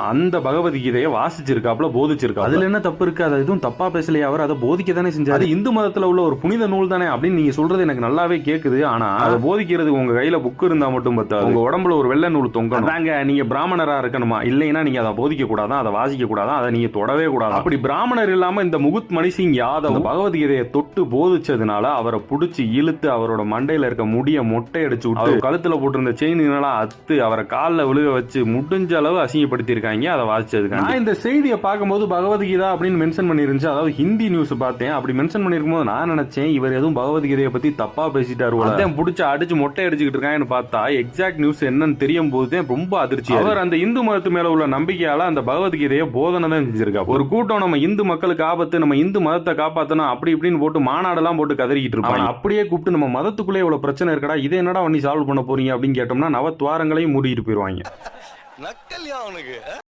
அந்த பகவத்கீதையை வாசிச்சிருக்காப்ல, போதிச்சிருக்கா. அதுல என்ன தப்பு இருக்கு? அதை எதுவும் தப்பா பேசலையே, அவர் அதை போதிக்க தானே செஞ்சாரு. இந்து மதத்துல உள்ள ஒரு புனித நூல் தானே அப்படின்னு நீங்க சொல்றது எனக்கு நல்லாவே கேக்குது. ஆனா அதை போதிக்கிறது உங்க கையில புக் இருந்தா மட்டும் பத்தாது. உங்க உடம்புல ஒரு வெள்ளை நூல் தொங்கணும். நீங்க பிராமணரா இருக்கணுமா? இல்லைன்னா நீங்க அதை போதிக்க கூடாதான், அதை வாசிக்க கூடாதான், அதை நீங்க தொடவே கூடாது. அப்படி பிராமணர் இல்லாம இந்த முகுத் மணிசிங் யாதவ் பகவத்கீதையை தொட்டு போதிச்சதுனால அவரை புடிச்சு இழுத்து அவரோட மண்டையில இருக்க முடிய மொட்டை அடிச்சு விட்டு கழுத்துல போட்டிருந்த செயின் அத்து அவரை காலில் விழுக வச்சு முடிஞ்ச அளவு அசிங்கப்படுத்தி அதை வாசிச்சதுக்கு. நான் இந்த செய்தியை பார்க்கும்போது பகவத்கீதா அப்படின்னு மென்ஷன் பண்ணிருந்துச்சு. அதாவது ஹிந்தி நியூஸ் பார்த்தேன். அப்படி மென்ஷன் பண்ணிருக்கும் போது நான் நினைச்சேன் இவர் எதுவும் பகவத்கீதையை பத்தி தப்பா பேசிட்டாரு, அதான் புடிச்சு அடிச்சு மொட்டை அடிச்சுக்கிட்டு இருக்கான்னு பார்த்தா எக்ஸாக்ட் நியூஸ் என்னன்னு தெரியும் போது ரொம்ப அதிர்ச்சி. அவர் அந்த இந்து மதத்து மேல உள்ள நம்பிக்கையால அந்த பகவத்கீதையை போதனை தான் செஞ்சிருக்கா. ஒரு கூட்டம் நம்ம இந்து மக்களுக்கு ஆபத்து, நம்ம இந்து மதத்தை காப்பாத்தணும் அப்படி இப்படின்னு போட்டு மாநாடெல்லாம் போட்டு கதறிக்கிட்டு இருப்பாங்க. அப்படியே கூப்பிட்டு நம்ம மதத்துக்குள்ளே இவ்வளவு பிரச்சனை இருக்கடா, இதை என்னடா பண்ணி சால்வ் பண்ண போறீங்க அப்படின்னு கேட்டோம்னா நவத்வாரங்களையும் மூடிட்டு போயிருவாங்க. நக்கல்யா அவனுக்கு.